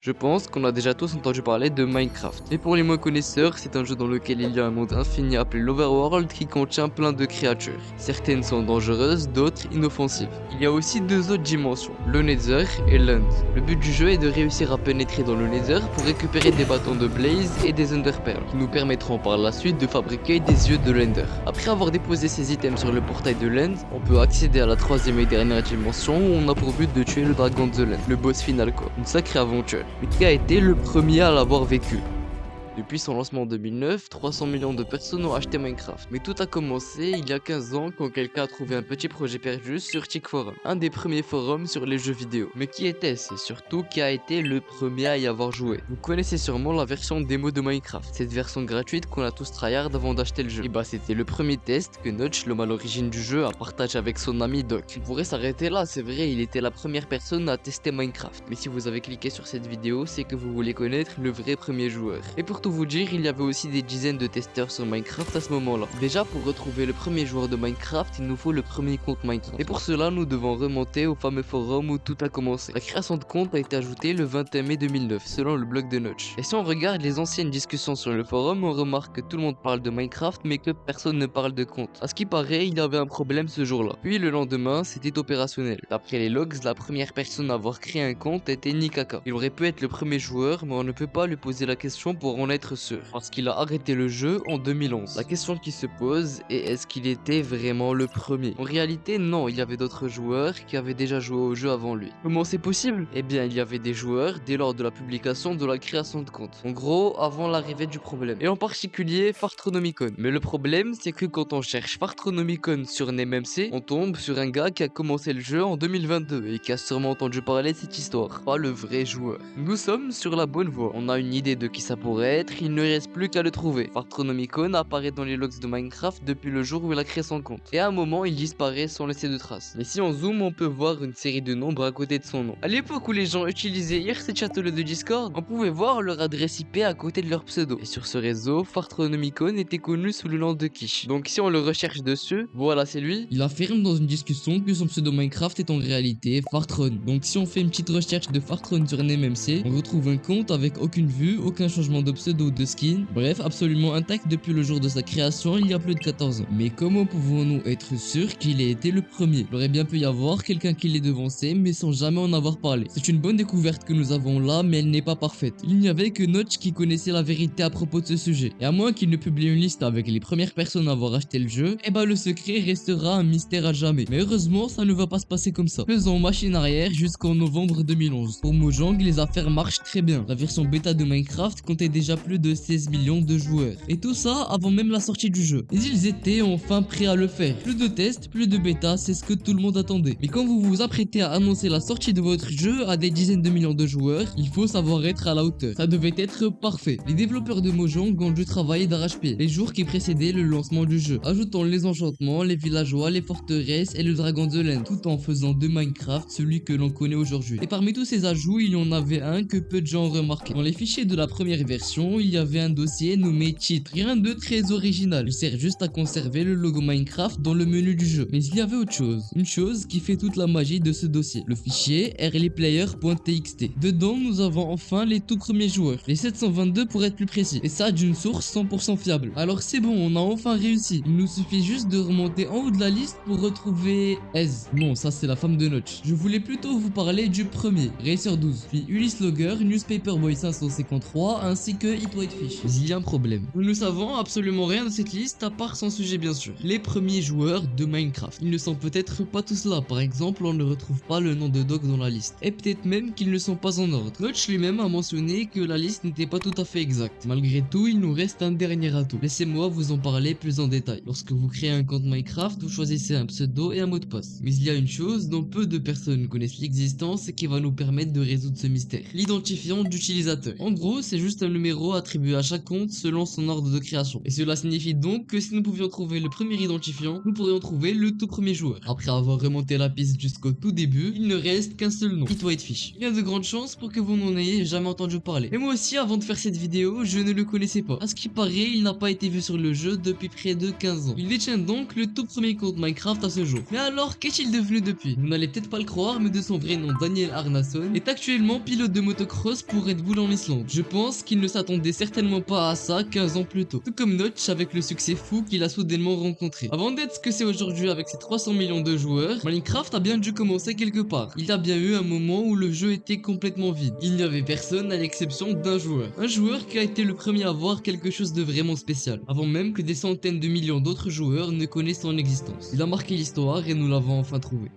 Je pense qu'on a déjà tous entendu parler de Minecraft. Mais pour les moins connaisseurs, c'est un jeu dans lequel il y a un monde infini appelé l'Overworld qui contient plein de créatures. Certaines sont dangereuses, d'autres inoffensives. Il y a aussi deux autres dimensions, le Nether et l'End. Le but du jeu est de réussir à pénétrer dans le Nether pour récupérer des bâtons de Blaze et des Enderpearls, qui nous permettront par la suite de fabriquer des yeux de l'Ender. Après avoir déposé ces items sur le portail de l'End, on peut accéder à la troisième et dernière dimension où on a pour but de tuer le dragon de l'End, le boss final quoi. Une sacrée aventure. Mais qui a été le premier à l'avoir vécu? Depuis son lancement en 2009, 300 millions de personnes ont acheté Minecraft. Mais tout a commencé il y a 15 ans quand quelqu'un a trouvé un petit projet perdu sur Tick Forum, un des premiers forums sur les jeux vidéo. Mais qui était-ce et surtout qui a été le premier à y avoir joué? Vous connaissez sûrement la version démo de Minecraft, cette version gratuite qu'on a tous tryhard avant d'acheter le jeu. Et bah c'était le premier test que Notch, l'homme à l'origine du jeu, a partagé avec son ami Doc. On pourrait s'arrêter là, c'est vrai, il était la première personne à tester Minecraft. Mais si vous avez cliqué sur cette vidéo, c'est que vous voulez connaître le vrai premier joueur. Et pour tout vous dire, il y avait aussi des dizaines de testeurs sur Minecraft à ce moment-là. Déjà, pour retrouver le premier joueur de Minecraft, il nous faut le premier compte Minecraft. Et pour cela, nous devons remonter au fameux forum où tout a commencé. La création de compte a été ajoutée le 21 mai 2009, selon le blog de Notch. Et si on regarde les anciennes discussions sur le forum, on remarque que tout le monde parle de Minecraft, mais que personne ne parle de compte. À ce qui paraît, il y avait un problème ce jour-là. Puis le lendemain, c'était opérationnel. D'après les logs, la première personne à avoir créé un compte était Nikaka. Il aurait pu être le premier joueur, mais on ne peut pas lui poser la question pour en être sûr, parce qu'il a arrêté le jeu en 2011. La question qui se pose est est-ce qu'il était vraiment le premier? En réalité non, il y avait d'autres joueurs qui avaient déjà joué au jeu avant lui. Comment c'est possible? Eh bien il y avait des joueurs dès lors de la publication de la création de compte. En gros avant l'arrivée du problème. Et en particulier Fartronomicon. Mais le problème c'est que quand on cherche Fartronomicon sur NameMC, on tombe sur un gars qui a commencé le jeu en 2022 et qui a sûrement entendu parler de cette histoire. Pas le vrai joueur. Nous sommes sur la bonne voie. On a une idée de qui ça pourrait être, il ne reste plus qu'à le trouver. Fartronomicon apparaît dans les logs de Minecraft depuis le jour où il a créé son compte. Et à un moment, il disparaît sans laisser de traces. Mais si on zoome, on peut voir une série de nombres à côté de son nom. À l'époque où les gens utilisaient IRC-Chat-le de Discord, on pouvait voir leur adresse IP à côté de leur pseudo. Et sur ce réseau, Fartronomicon était connu sous le nom de Kish. Donc si on le recherche dessus, voilà c'est lui. Il affirme dans une discussion que son pseudo Minecraft est en réalité Fartron. Donc si on fait une petite recherche de Fartron sur NameMC, on retrouve un compte avec aucune vue, aucun changement de pseudo ou de skin, bref absolument intact depuis le jour de sa création il y a plus de 14 ans. Mais comment pouvons-nous être sûrs qu'il ait été le premier? Il aurait bien pu y avoir quelqu'un qui l'ait devancé mais sans jamais en avoir parlé. C'est une bonne découverte que nous avons là mais elle n'est pas parfaite. Il n'y avait que Notch qui connaissait la vérité à propos de ce sujet. Et à moins qu'il ne publie une liste avec les premières personnes à avoir acheté le jeu, eh bah le secret restera un mystère à jamais. Mais heureusement ça ne va pas se passer comme ça. Faisons machine arrière jusqu'en novembre 2011. Pour Mojang les affaires marchent très bien. La version bêta de Minecraft comptait déjà plus de 16 millions de joueurs. Et tout ça avant même la sortie du jeu. Et ils étaient enfin prêts à le faire. Plus de tests, plus de bêta, c'est ce que tout le monde attendait. Mais quand vous vous apprêtez à annoncer la sortie de votre jeu à des dizaines de millions de joueurs, il faut savoir être à la hauteur. Ça devait être parfait. Les développeurs de Mojang ont dû travailler d'arrache-pied les jours qui précédaient le lancement du jeu, ajoutant les enchantements, les villageois, les forteresses et le dragon de l'End, tout en faisant de Minecraft celui que l'on connaît aujourd'hui. Et parmi tous ces ajouts, il y en avait un que peu de gens ont remarqué. Dans les fichiers de la première version, il y avait un dossier nommé titre. Rien de très original, il sert juste à conserver le logo Minecraft dans le menu du jeu. Mais il y avait autre chose, une chose qui fait toute la magie de ce dossier, le fichier earlyplayer.txt. Dedans, nous avons enfin les tout premiers joueurs, les 722 pour être plus précis, et ça d'une source 100% fiable. Alors c'est bon, on a enfin réussi. Il nous suffit juste de remonter en haut de la liste pour retrouver Ez. Non, ça c'est la femme de Notch. Je voulais plutôt vous parler du premier, Racer12, puis Ulysse Logger, Newspaperboy 553, ainsi que Hitwhitefish. Mais il y a un problème. Nous ne savons absolument rien de cette liste à part son sujet bien sûr. Les premiers joueurs de Minecraft. Ils ne sont peut-être pas tous là. Par exemple, on ne retrouve pas le nom de Doc dans la liste. Et peut-être même qu'ils ne sont pas en ordre. Notch lui-même a mentionné que la liste n'était pas tout à fait exacte. Malgré tout, il nous reste un dernier atout. Laissez-moi vous en parler plus en détail. Lorsque vous créez un compte Minecraft, vous choisissez un pseudo et un mot de passe. Mais il y a une chose dont peu de personnes connaissent l'existence et qui va nous permettre de résoudre ce mystère. L'identifiant d'utilisateur. En gros, c'est juste un numéro numéro attribué à chaque compte selon son ordre de création. Et cela signifie donc que si nous pouvions trouver le premier identifiant, nous pourrions trouver le tout premier joueur. Après avoir remonté la piste jusqu'au tout début, il ne reste qu'un seul nom, Hitwhitefish. Il y a de grandes chances pour que vous n'en ayez jamais entendu parler. Et moi aussi, avant de faire cette vidéo, je ne le connaissais pas. À ce qui paraît, il n'a pas été vu sur le jeu depuis près de 15 ans. Il détient donc le tout premier compte Minecraft à ce jour. Mais alors, qu'est-il devenu depuis? Vous n'allez peut-être pas le croire, mais de son vrai nom Daniel Arnason est actuellement pilote de motocross pour Red Bull en Islande. Je pense qu'il ne s'attendait certainement pas à ça 15 ans plus tôt. Tout comme Notch avec le succès fou qu'il a soudainement rencontré. Avant d'être ce que c'est aujourd'hui avec ses 300 millions de joueurs, Minecraft a bien dû commencer quelque part. Il y a bien eu un moment où le jeu était complètement vide. Il n'y avait personne à l'exception d'un joueur. Un joueur qui a été le premier à voir quelque chose de vraiment spécial, avant même que des centaines de millions d'autres joueurs ne connaissent son existence. Il a marqué l'histoire et nous l'avons enfin trouvé.